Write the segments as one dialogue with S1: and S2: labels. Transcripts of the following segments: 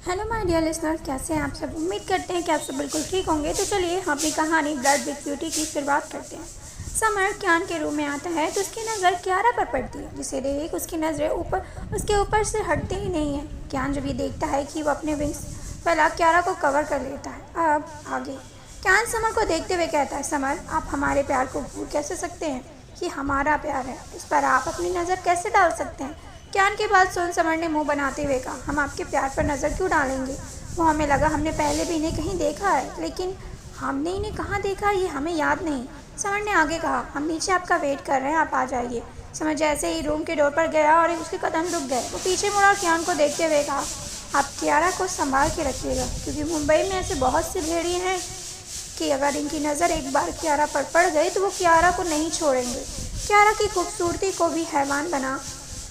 S1: Hello my dear listeners, कैसे हैं आप सब। उम्मीद करते हैं कि आप सब बिल्कुल ठीक होंगे। तो चलिए हम अपनी कहानी ब्लड विद ब्यूटी की शुरुआत करते हैं। समर क्यान के रूम में आता है तो उसकी नज़र क्यारा पर पड़ती है, जिसे देख उसकी नज़रें उसके ऊपर से हटती ही नहीं है। क्यान जब ये देखता है कि वो अपने विंग्स फैला क्यारा को कवर कर लेता है। अब आगे क्यान समर को देखते हुए कहता है, समर आप हमारे प्यार को भूल कैसे सकते हैं? कि हमारा प्यार है, इस पर आप अपनी नज़र कैसे डाल सकते हैं? क्यान की बात सुन समर ने मुंह बनाते हुए कहा, हम आपके प्यार पर नज़र क्यों डालेंगे? वो हमें लगा हमने पहले भी इन्हें कहीं देखा है, लेकिन हमने इन्हें कहाँ देखा ये हमें याद नहीं। समर ने आगे कहा, हम नीचे आपका वेट कर रहे हैं, आप आ जाइए। समर जैसे ही रूम के डोर पर गया और उसके कदम रुक गए, वो पीछे मुड़ा और क्यान को देखते हुए कहा, आप क्यारा को संभाल के रखिएगा, क्योंकि मुंबई में ऐसे बहुत से भेड़िए हैं कि अगर इनकी नज़र एक बार क्यारा पर पड़ गई तो वो क्यारा को नहीं छोड़ेंगे। क्यारा की खूबसूरती को भी हैवान बना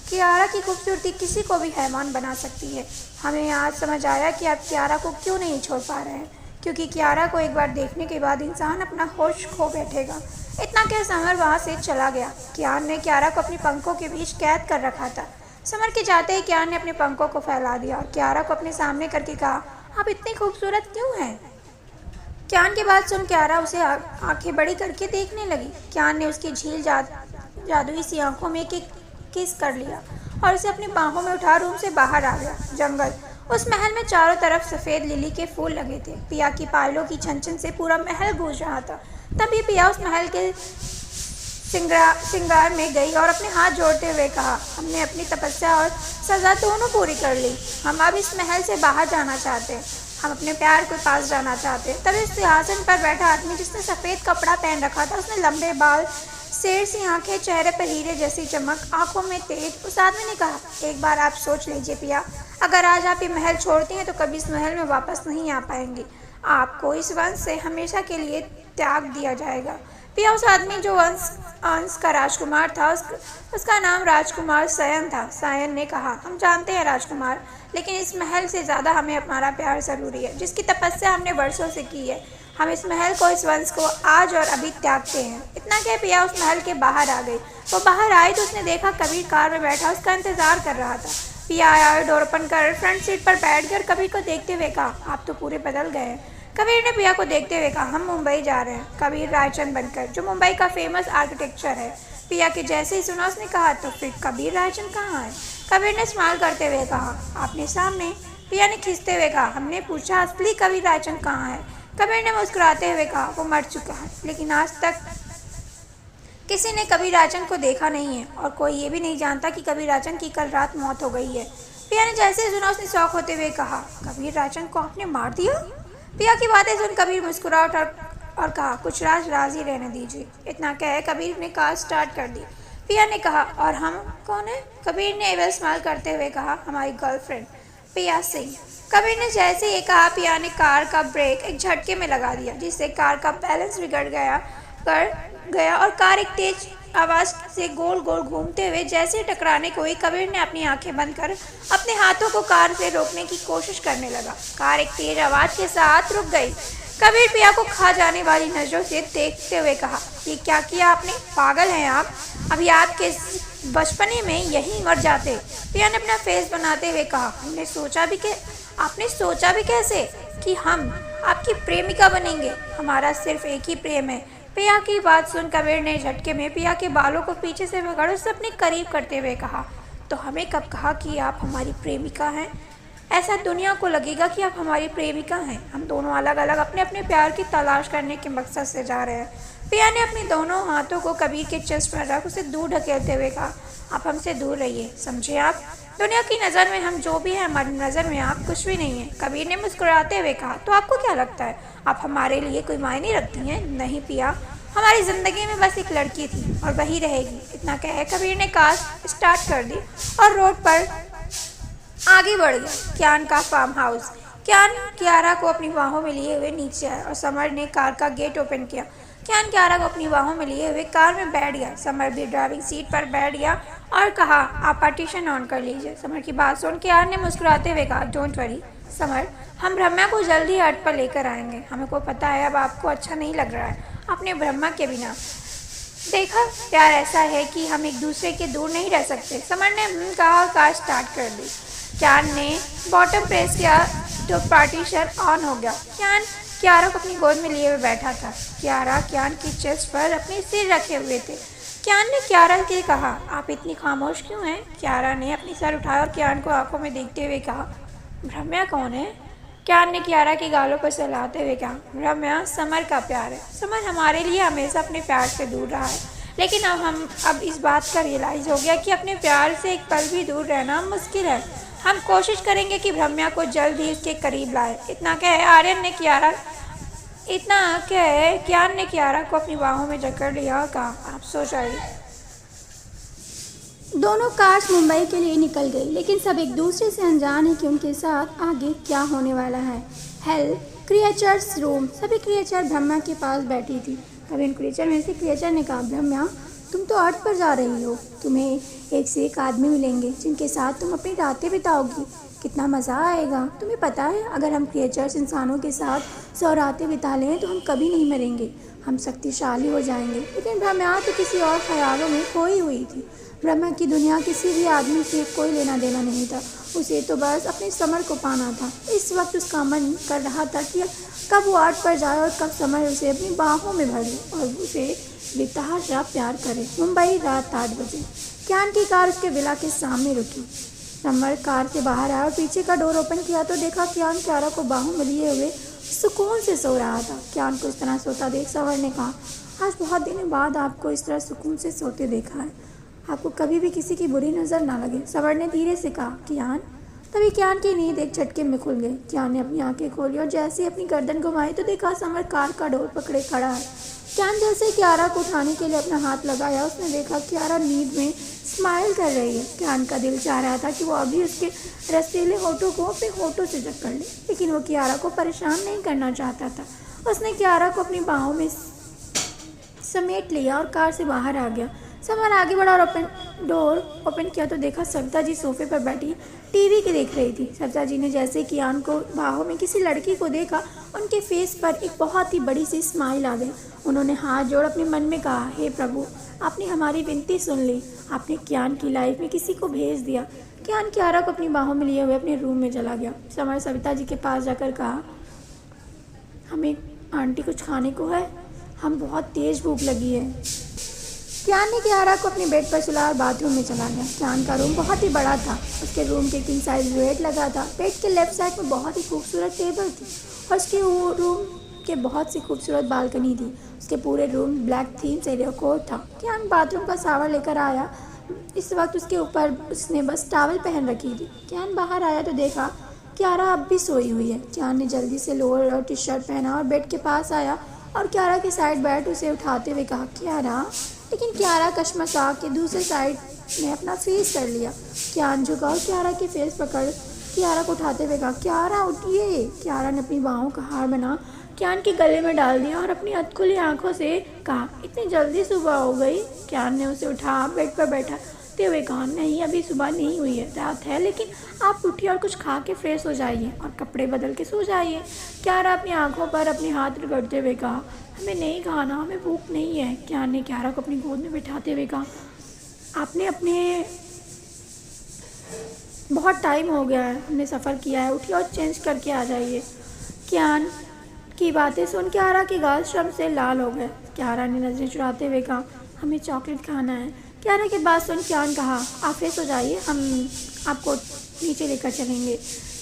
S1: क्यारा की खूबसूरती किसी को भी हैवान बना सकती है। हमें आज समझ आया कि आप क्यारा को क्यों नहीं छोड़ पा रहे हैं, क्योंकि क्यारा को एक बार देखने के बाद इंसान अपना होश खो बैठेगा। इतना कह समर वहाँ से चला गया। क्यान ने क्यारा को अपनी पंखों के बीच कैद कर रखा था। समर के जाते ही क्यान ने अपने पंखों को फैला दिया और क्यारा को अपने सामने करके कहा, आप इतनी खूबसूरत क्यों हैं? क्यान की बात सुन क्यारा उसे आंखें बड़ी करके देखने लगी। क्यान ने उसकी झील जादुई सी आंखों में एक किस कर लिया और उसे अपनी बाहों में उठा रूम से बाहर आ गया। जंगल, उस महल में चारों तरफ सफ़ेद लिली के फूल लगे थे। पिया की पायलों की छन-छन से पूरा महल गूंज रहा था। तभी पिया उस महल के श्रृंगार में गई और अपने हाथ जोड़ते हुए कहा, हमने अपनी तपस्या और सज़ा दोनों पूरी कर ली। हम अब इस महल से बाहर जाना चाहते हैं। हम अपने प्यार के पास जाना चाहते हैं। तभी उस सिंहासन पर बैठा आदमी, जिसने सफ़ेद कपड़ा पहन रखा था, उसने लंबे बाल, शेर सी आंखें, चेहरे पर हीरे जैसी चमक, आंखों में तेज, उस आदमी ने कहा, एक बार आप सोच लीजिए पिया, अगर आज आप ये महल छोड़ती हैं तो कभी इस महल में वापस नहीं आ पाएंगी। आपको इस वंश से हमेशा के लिए त्याग दिया जाएगा। पिया उस आदमी जो अंश का राजकुमार था, उसका नाम राजकुमार सयन था। सयन ने कहा, हम जानते हैं राजकुमार, लेकिन इस महल से ज़्यादा हमें हमारा प्यार ज़रूरी है, जिसकी तपस्या हमने वर्षों से की है। हम इस महल को, इस वंश को आज और अभी त्यागते हैं। इतना कह पिया उस महल के बाहर आ गई। वो बाहर आई तो उसने देखा कबीर कार में बैठा उसका इंतजार कर रहा था। पिया आया और डोर ओपन कर फ्रंट सीट पर बैठकर कबीर को देखते हुए कहा, आप तो पूरे बदल गए हैं। कबीर ने पिया को देखते हुए कहा, हम मुंबई जा रहे हैं, कबीर रायचंद बनकर, जो मुंबई का फेमस आर्किटेक्चर है। पिया के जैसे ही सुना उसने कहा, तो फिर कबीर रायचंद कहाँ है? कबीर ने स्माइल करते हुए कहा, आपने सामने। पिया ने खींचते हुए कहा, हमने पूछा असली कबीर रायचंद कहाँ है? कबीर ने मुस्कुराते हुए कहा, वो मर चुका है, लेकिन आज तक किसी ने कबीर रायचंद को देखा नहीं है और कोई ये भी नहीं जानता कि कबीर रायचंद की कल रात मौत हो गई है। पिया ने जैसे ही सुना उसने शौक होते हुए कहा, कबीर रायचंद को आपने मार दिया? पिया की बातें सुन कबीर मुस्कुरा उठा और कहा, कुछ राज ही रहने दीजिए। इतना कह कबीर ने कार स्टार्ट कर दी। पिया ने कहा, और हम कौन है? कबीर ने एवल स्माइल करते हुए कहा, हमारी गर्लफ्रेंड पिया सिंह। कबीर ने जैसे ये कहा, पिया ने कार का ब्रेक एक झटके में लगा दिया, जिससे कार का बैलेंस बिगड़ गया और कार एक तेज आवाज़ से गोल गोल घूमते हुए जैसे टकराने को हुई। कबीर ने अपनी आंखें बंद कर अपने हाथों को कार से रोकने की कोशिश करने लगा। कार एक तेज आवाज़ के साथ रुक गई। कबीर पिया को खा जाने वाली नजरों से देखते हुए कहा, ये क्या किया आपने? पागल हैं आप? अभी आपके बचपने में यहीं मर जाते। पिया ने अपना फेस बनाते हुए कहा, आपने सोचा भी कैसे कि हम आपकी प्रेमिका बनेंगे? हमारा सिर्फ एक ही प्रेम है। पिया की बात सुन कबीर ने झटके में पिया के बालों को पीछे से पकड़ उसे अपने करीब करते हुए कहा, तो हमें कब कहा कि आप हमारी प्रेमिका हैं? ऐसा दुनिया को लगेगा कि आप हमारी प्रेमिका हैं। हम दोनों अलग अलग अपने अपने प्यार की तलाश करने के मकसद से जा रहे हैं। पिया ने अपने दोनों हाथों को कबीर के चेस्ट पर रख उसे दूर ढकेलते हुए कहा, आप हमसे दूर रहिए, समझे आप? दुनिया की नज़र में हम जो भी हैं, हमारी नज़र में आप कुछ भी नहीं है। कबीर ने मुस्कुराते हुए कहा, तो आपको क्या लगता है आप हमारे लिए कोई मायने रखती हैं? नहीं पिया, हमारी ज़िंदगी में बस एक लड़की थी और वही रहेगी। इतना कह कबीर ने कार स्टार्ट कर दी और रोड पर आगे बढ़ गया। क्यान का फार्म हाउस। क्यान क्यारा को अपनी बाहों में लिए हुए नीचे आया और समर ने कार का गेट ओपन किया। क्यान क्यारा को अपनी बाहों में लिए हुए कार में बैठ गया। समर भी ड्राइविंग सीट पर बैठ गया और कहा, आप पार्टीशन ऑन कर लीजिए। समर की बात सुन क्यान ने मुस्कुराते हुए कहा, डोंट वरी समर, हम ब्रह्मा को जल्दी अर्थ पर लेकर आएंगे। हमें को पता है अब आपको अच्छा नहीं लग रहा है अपने ब्रह्मा के बिना। देखा, प्यार ऐसा है कि हम एक दूसरे के दूर नहीं रह सकते। समर ने कहा, कार स्टार्ट कर दी। क्यान ने बॉटम प्रेस किया तो पार्टीशन ऑन हो गया। कियान कियारा को अपनी गोद में लिए हुए बैठा था। कियारा कियान की चेस्ट पर अपने सिर रखे हुए थे। कियान ने कियारा के कहा, आप इतनी खामोश क्यों हैं? कियारा ने अपनी सर उठाया और कियान को आंखों में देखते हुए कहा, भ्रम्या कौन है? कियान ने कियारा की गालों पर सहलाते हुए कहा, भ्रम्या समर का प्यार है। समर हमारे लिए हमेशा अपने प्यार से दूर रहा है, लेकिन अब इस बात का रियलाइज़ हो गया कि अपने प्यार से एक पल भी दूर रहना मुश्किल है। हम कोशिश करेंगे कि भ्रम्या को जल्द ही उसके करीब लाए। इतना कह कियान ने कियारा को अपनी बाहों में जकड़ लिया और कहा, आप सो जाइए।
S2: दोनों कार्स मुंबई के लिए निकल गई, लेकिन सब एक दूसरे से अनजान है कि उनके साथ आगे क्या होने वाला है। Hello creatures room. सभी क्रिएचर ब्रह्मा के पास बैठी थी। तभी उन क्रिएचर में से क्रिएचर ने कहा, ब्रह्मा तुम तो अर्थ पर जा रही हो, तुम्हें एक से एक आदमी मिलेंगे जिनके साथ तुम अपनी रातें बिताओगी। कितना मज़ा आएगा। तुम्हें पता है, अगर हम क्रिएचर्स इंसानों के साथ 100 रातें बिता लें तो हम कभी नहीं मरेंगे, हम शक्तिशाली हो जाएंगे। लेकिन ब्रह्मा तो किसी और ख्यालों में खोई हुई थी। ब्रह्मा की दुनिया किसी भी आदमी से कोई लेना देना नहीं था। उसे तो बस अपने समर को पाना था। इस वक्त उसका मन कर रहा था कि कब वो आर्ट पर जाए और कब समर उसे अपनी बाहों में भर ले और उसे बेतहाशा प्यार करे। मुंबई रात 8 बजे। कियान की कार उसके विला के सामने रुकी। समर कार से बाहर आया और पीछे का डोर ओपन किया तो देखा कियान कियारा को बाहों में लिए हुए सुकून से सो रहा था। कियान को इस तरह सोता देख समर ने कहा, आज बहुत दिनों बाद आपको इस तरह सुकून से सोते देखा है। आपको कभी भी किसी की बुरी नज़र ना लगे। समर ने धीरे से कहा, कियान। तभी कियान की नींद एक झटके में खुल गई। कियान ने अपनी आंखें खोली और जैसे ही अपनी गर्दन घुमाई तो देखा समर कार का डोर पकड़े खड़ा है। कियान जैसे कियारा को उठाने के लिए अपना हाथ लगाया, उसने देखा कियारा नींद में स्माइल कर रही है। कियान का दिल चाह रहा था कि वो अभी उसके रसीले होठों को अपने होठों से जकड़ ले, लेकिन वो कियारा को परेशान नहीं करना चाहता था। उसने कियारा को अपनी बाहों में समेट लिया और कार से बाहर आ गया। समर आगे बढ़ा और डोर ओपन किया तो देखा सविता जी सोफे पर बैठी टीवी के देख रही थी। सविता जी ने जैसे कियान को बाहों में किसी लड़की को देखा, उनके फेस पर एक बहुत ही बड़ी सी स्माइल आ गई। उन्होंने हाथ जोड़ अपने मन में कहा, हे प्रभु, आपने हमारी विनती सुन ली। आपने कियान की लाइफ में किसी को भेज दिया। कियान कियारा को अपनी बाहों में लिए हुए अपने रूम में चला गया। समर सविता जी के पास जाकर कहा, हमें आंटी कुछ खाने को है, हम बहुत तेज भूख लगी है। कियान ने कियारा को अपने बेड पर सुलाया और बाथरूम में चला गया। कियान का रूम बहुत ही बड़ा था। उसके रूम के किंग साइज बेड लगा था। बेड के लेफ्ट साइड में बहुत ही खूबसूरत टेबल थी और उसके रूम के बहुत सी खूबसूरत बालकनी थी। उसके पूरे रूम ब्लैक थीम से डेकोर था। कियान बाथरूम का शावर लेकर आया। इस वक्त उसके ऊपर उसने बस टॉवल पहन रखी थी। कियान बाहर आया तो देखा कियारा अब भी सोई हुई है। कियान ने जल्दी से लोअर और टी शर्ट पहना और बेड के पास आया और कियारा के साइड बैठ उसे उठाते हुए कहा, कियारा। लेकिन कियारा कश्मकशा के दूसरे साइड ने अपना फेस कर लिया। कियान झुका और कियारा के फेस पकड़ कियारा को उठाते हुए कहा, कियारा उठिए। कियारा ने अपनी बाहों का हार बना कियान के गले में डाल दिया और अपनी अधखुली आंखों से कहा, इतनी जल्दी सुबह हो गई। कियान ने उसे उठा बेड पर बैठाते हुए कहा, नहीं अभी सुबह नहीं हुई है, रात है, लेकिन आप उठिए और कुछ खा के फ्रेश हो जाइए और कपड़े बदल के सो जाइए। कियारा अपनी आंखों पर अपने हाथ रगड़ते हुए कहा, हमें नहीं खाना, हमें भूख नहीं है। कियान ने कियारा को अपनी गोद में बिठाते हुए कहा, आपने अपने बहुत टाइम हो गया है, हमने सफ़र किया है, उठिए और चेंज करके आ जाइए। कियान की बातें सुन कियारा के गाल शर्म से लाल हो गए। कियारा ने नजरें चुराते हुए कहा, हमें चॉकलेट खाना है। कियारा की बात सुन कियान कहा, आप फ्रेश हो जाइए, हम आपको नीचे लेकर चलेंगे।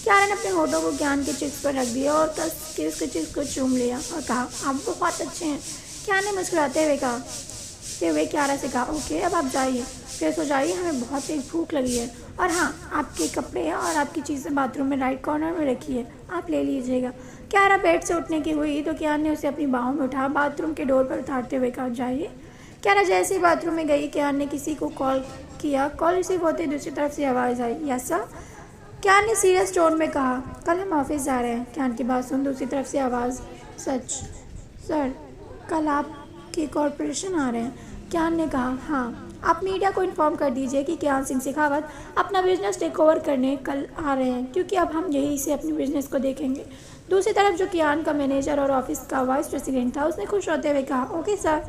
S2: कियारा ने अपने होठों को कियान के चिप्स पर रख दिया और कस के उसके चिप्स को चूम लिया और कहा, आप बहुत अच्छे हैं। कियान ने मुस्कुराते हुए कियारा से कहा, ओके अब आप जाइए, फ्रेश हो जाइए, हमें बहुत तेज भूख लगी है। और हाँ, आपके कपड़े और आपकी चीज़ें बाथरूम में राइट कॉर्नर में रखिए, आप ले लीजिएगा। कियारा बेड से उठने की हुई तो कियान ने उसे अपनी बाहों में उठा बाथरूम के डोर पर उतारते हुए कहा, जाइए। कियारा जैसे ही बाथरूम में गई, कियान ने किसी को कॉल किया। कॉल रिसीव होते दूसरी तरफ से आवाज़ आई, यस सर। कियान ने सीरियस टोन में कहा, कल हम ऑफिस जा रहे हैं। कियान की बात सुन दूसरी तरफ से आवाज़, सच सर, कल आपके कॉरपोरेशन आ रहे हैं। कियान ने कहा, हाँ, आप मीडिया को इन्फॉर्म कर दीजिए कि कियान सिंह शेखावत अपना बिजनेस टेक ओवर करने कल आ रहे हैं, क्योंकि अब हम यहीं से अपने बिजनेस को देखेंगे। दूसरी तरफ जो कियान का मैनेजर और ऑफिस का वाइस प्रेसिडेंट था, उसने खुश होते हुए कहा, ओके सर।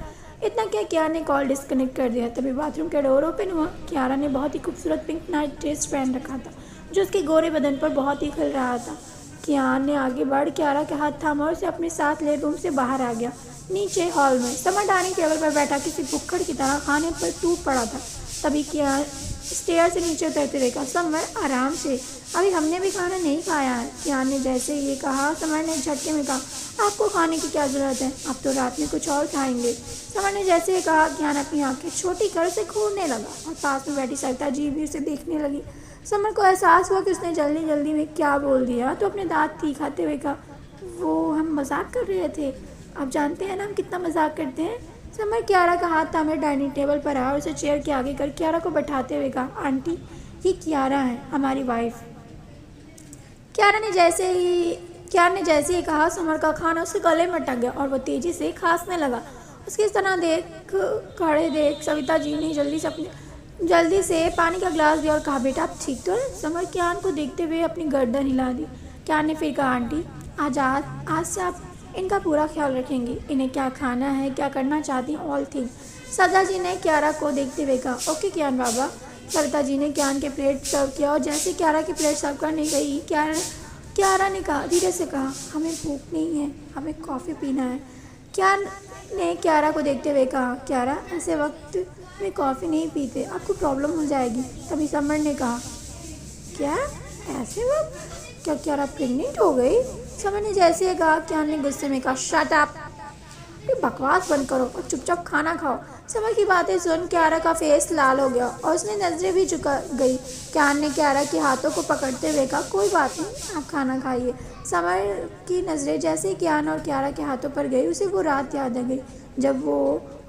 S2: इतना क्या कियान ने कॉल डिस्कनेक्ट कर दिया। तभी बाथरूम का डोर ओपन हुआ। कियारा ने बहुत ही खूबसूरत पिंक नाइट ड्रेस पहन रखा था, जो उसके गोरे बदन पर बहुत ही खिल रहा था। कियान ने आगे बढ़ कियारा के हाथ थामा और उसे अपने साथ ले रूम से बाहर आ गया। नीचे हॉल में समर डाइनिंग टेबल पर बैठा किसी भुक्कड़ की तरह खाने पर टूट पड़ा था। तभी कियान स्टेयर से नीचे उतरते देखा। समर आराम से, अभी हमने भी खाना नहीं खाया है। कियान ने जैसे ये कहा समर ने झटके में कहा, आपको खाने की क्या ज़रूरत है, अब तो रात में कुछ और खाएंगे। समर ने जैसे ही कहा कियान अपनी आंखें छोटी कर उसे घूरने लगा और पास में बैठी सरिता जी भी उसे देखने लगी। समर को एहसास हुआ कि उसने जल्दी जल्दी में क्या बोल दिया, तो अपने दांत तीखाते हुए कहा, वो हम मजाक कर रहे थे, आप जानते हैं ना हम कितना मजाक करते हैं। समर कियारा का हाथ थामे डाइनिंग टेबल पर आया और उसे चेयर के आगे कर कियारा को बैठाते हुए कहा, आंटी ये कियारा है, हमारी वाइफ। कियारा ने जैसे ही कहा समर का खाना उसके गले में अटक गया और वो तेजी से खांसने लगा। उसकी इस तरह खड़े देख सविता जी ने जल्दी से पानी का गिलास दिया और कहा, बेटा आप ठीक तो है। समर कियान को देखते हुए अपनी गर्दन हिला दी। कियान ने फिर कहा, आंटी आज से आप इनका पूरा ख्याल रखेंगी, इन्हें क्या खाना है, क्या करना चाहती हैं, ऑल थिंग। सविता जी ने कियारा को देखते हुए कहा, ओके कियान बाबा। सविता जी ने कियान के प्लेट सर्व किया और जैसे कियारा की प्लेट सर्व करने गई कियारा ने कहा, धीरे से कहा, हमें भूख नहीं है, हमें कॉफ़ी पीना है। कियान ने कियारा को देखते हुए कहा, कियारा ऐसे वक्त में कॉफ़ी नहीं पीते, आपको प्रॉब्लम हो जाएगी। तभी समर ने कहा, क्या ऐसे वक्त, क्या कियारा प्रेग्नेंट हो गई। समर ने जैसे ही कहा कियान ने गुस्से में कहा, शट अप, बकवास बंद करो और चुपचाप खाना खाओ। समर की बातें सुन कियारा का फेस लाल हो गया और उसने नजरें भी झुका गई। कियान ने कियारा के हाथों को पकड़ते हुए कहा, कोई बात नहीं, आप खाना खाइए। समर की नजरें जैसे ही कियान और कियारा के हाथों पर गई उसे वो रात याद आ गई जब वो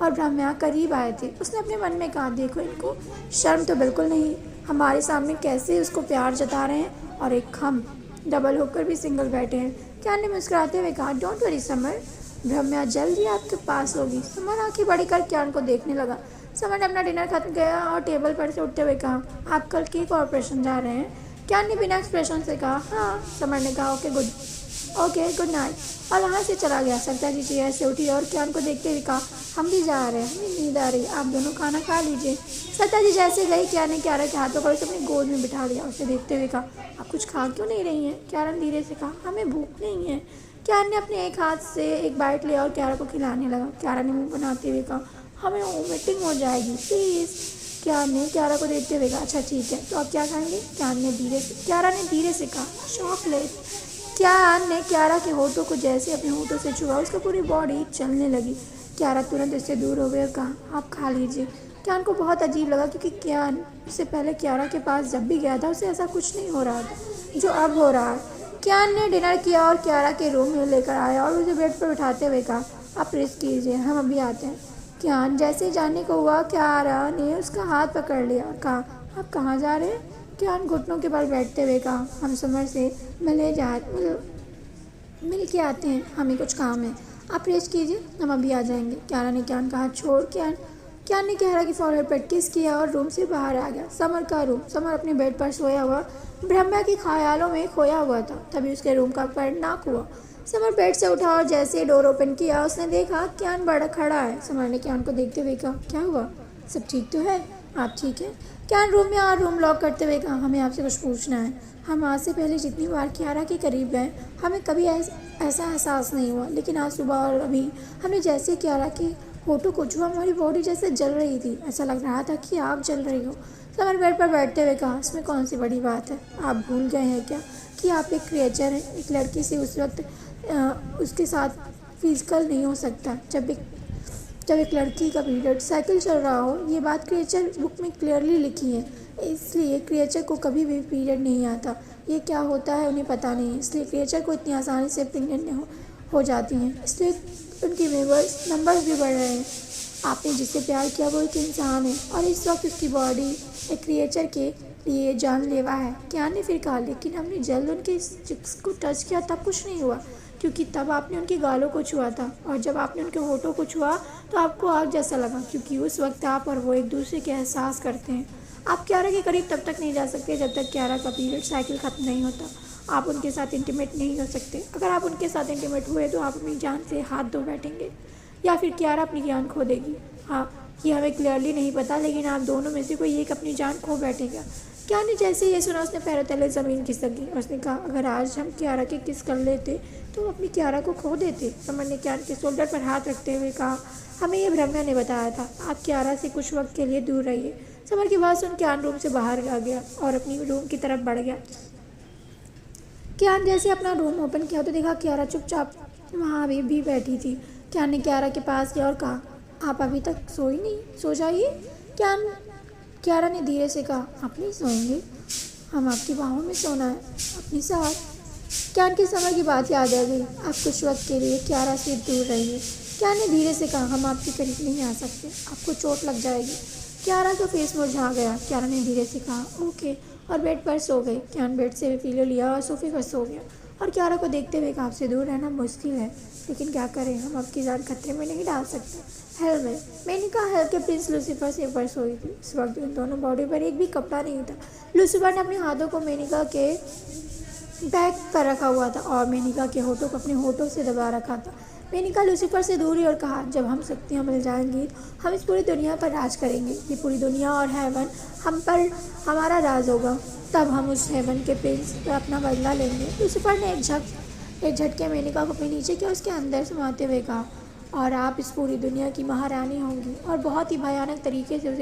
S2: और ब्रह्मा करीब आए थे। उसने अपने मन में कहा, देखो इनको शर्म तो बिल्कुल नहीं, हमारे सामने कैसे उसको प्यार जता रहे हैं और एक हम डबल होकर भी सिंगल बैठे हैं। कियान ने मुस्कुराते हुए कहा, डोंट वरी समर, ब्रह्मा जल्दी आपके पास होगी। समर आंखें बड़ी कर कियान को देखने लगा। समर ने अपना डिनर खत्म किया और टेबल पर से उठते हुए कहा, आप कल केक ऑपरेशन जा रहे हैं। कियान ने बिना एक्सप्रेशन से कहा, हाँ। समर ने कहा, ओके गुड नाइट, और वहाँ से चला गया। सविता जी चेयर से उठी और कियान को देखते हुए कहा, हम भी जा रहे हैं, हमें नींद आ रही, आप दोनों खाना खा लीजिए। सविता जी जैसे गई कियान ने कियारा के हाथों पर उसे अपनी गोद में बिठा लिया। उसे देखते हुए कहा, आप कुछ खा क्यों नहीं रही हैं। कियारा ने धीरे से कहा, हमें भूख नहीं है। कियान ने अपने एक हाथ से एक बाइट लिया और कियारा को खिलाने लगा। कियारा ने मुँह बनाते हुए कहा, हमें वोमिटिंग हो जाएगी प्लीज़। कियान ने कियारा को देखते हुए कहा, अच्छा ठीक है, तो आप क्या खाएंगे। कियारा ने धीरे से कहा, चॉकलेट। कियान ने कियारा के होठों को जैसे अपने होठों से छुआ उसकी पूरी बॉडी चलने लगी। कियारा तुरंत इससे दूर हो गई और कहा, आप खा लीजिए। कियान को बहुत अजीब लगा क्योंकि कियान उससे पहले कियारा के पास जब भी गया था उसे ऐसा कुछ नहीं हो रहा था जो अब हो रहा है। कियान ने डिनर किया और कियारा के रूम में लेकर आया और उसे बेड पर बिठाते हुए कहा, आप रेस्ट कीजिए, हम अभी आते हैं। कियान जैसे ही जाने को हुआ कियारा ने उसका हाथ पकड़ लिया और कहा, आप कहाँ जा रहे हैं। कियान घुटनों के बल बैठते हुए कहा, हम समर से मिल के आते हैं, हमें कुछ काम है, आप रेस्ट कीजिए, हम अभी आ जाएंगे। कियारा ने कियान का हाथ छोड़ कियान ने कियारा की फॉरहेड पर किस किया और रूम से बाहर आ गया। समर का रूम। समर अपने बेड पर सोया हुआ ब्रह्मा के ख्यालों में खोया हुआ था। तभी उसके रूम का पैर नॉक हुआ। समर बेड से उठा और जैसे ही डोर ओपन किया उसने देखा कियान बड़ा खड़ा है। समर ने कियान को देखते हुए कहा, क्या हुआ, सब ठीक तो है, आप ठीक है। कियान रूम में और रूम लॉक करते हुए कहा, हमें आपसे कुछ पूछना है। हम आज से पहले जितनी बार कियारा के करीब गए हमें कभी ऐसा एहसास नहीं हुआ, लेकिन आज सुबह और अभी हमने जैसे कियारा के होठों को छुआ हमारी बॉडी जैसे जल रही थी, ऐसा लग रहा था कि आग जल रही हो। समर बेड पर बैठते हुए कहा, इसमें कौन सी बड़ी बात है, आप भूल गए हैं क्या कि आप एक क्रिएचर हैं। एक लड़की से उस वक्त उसके साथ फिजिकल नहीं हो सकता जब एक लड़की का पीरियड साइकिल चल रहा हो। ये बात क्रिएचर बुक में क्लियरली लिखी है, इसलिए क्रिएचर को कभी भी पीरियड नहीं आता। ये क्या होता है उन्हें पता नहीं, इसलिए क्रिएचर को इतनी आसानी से प्रेग्नेंट हो जाती हैं, इसलिए उनकी नंबर्स भी बढ़ रहे हैं। आपने जिससे प्यार किया वो एक इंसान है और इस वक्त उसकी बॉडी एक क्रिएचर के लिए जानलेवा है। कियान ने फिर कहा, लेकिन हमने जल्द उनके चिक्स को टच किया तब कुछ नहीं हुआ, क्योंकि तब आपने उनके गालों को छुआ था और जब आपने उनके होठों को छुआ तो आपको आग जैसा लगा, क्योंकि उस वक्त आप और वो एक दूसरे के एहसास करते हैं। आप कियारा के करीब तब तक नहीं जा सकते जब तक कियारा का पीरियड साइकिल ख़त्म नहीं होता। आप उनके साथ इंटीमेट नहीं हो सकते। अगर आप उनके साथ इंटीमेट हुए तो आप अपनी जान से हाथ धो बैठेंगे या फिर कियारा अपनी जान खो देगी। हाँ, ये हमें क्लियरली नहीं पता, लेकिन आप दोनों में से कोई एक अपनी जान खो बैठेगा। कियान ने जैसे ये सुना उसने पैरों तले ज़मीन खिसक गई और उसने कहा अगर आज हम कियारा की किस कर लेते तो हम अपनी कियारा को खो देते। समर ने कियान के शोल्डर पर हाथ रखते हुए कहा हमें ये ब्रह्मा ने बताया था, आप कियारा से कुछ वक्त के लिए दूर रहिए। समर की बात सुन कियान रूम से बाहर आ गया और अपनी रूम की तरफ बढ़ गया। कियान जैसे अपना रूम ओपन किया तो देखा कियारा चुपचाप वहाँ अभी भी बैठी थी। कियान ने कियारा के पास गया और कहा आप अभी तक सोई नहीं, सो जाइए। कियारा ने धीरे से कहा आप नहीं सोएंगे, हम आपकी बाहों में सोना है अपनी साथ। कियान की समर की बात याद आ गई, आप कुछ वक्त के लिए कियारा से दूर रहिए। कियान ने धीरे से कहा हम आपके करीब नहीं आ सकते, आपको चोट लग जाएगी। कियारा का फेस मुरझा गया। कियारा ने धीरे से कहा ओके और बेड पर सो गई। कियान बेड से पिलो लिया और सोफे पर सो गया और कियारा को देखते हुए कहा आपसे दूर रहना मुश्किल है, लेकिन क्या करें, हम आपकी जान खतरे में नहीं डाल सकते। हेल में मेनिका हेल के प्रिंस लूसीफर से ऊपर सोई थी। इस वक्त उन दोनों बॉडी पर एक भी कपड़ा नहीं था। लूसीफर ने अपने हाथों को मेनिका के बैक पर रखा हुआ था और मेनिका के होठों को अपने होठों से दबा रखा था। मेनिका लूसीफर से दूर हुई और कहा जब हम शक्तियाँ मिल जाएंगी हम इस पूरी दुनिया पर राज करेंगे। ये पूरी दुनिया और हेवन हम पर हमारा राज होगा, तब हम उस हेवन के प्रिंस पर अपना बदला लेंगे। लूसीफर ने एक झटके मेनिका को अपने नीचे किया, उसके अंदर समाते हुए कहा और आप इस पूरी दुनिया की महारानी होंगी और बहुत ही भयानक तरीके से उसे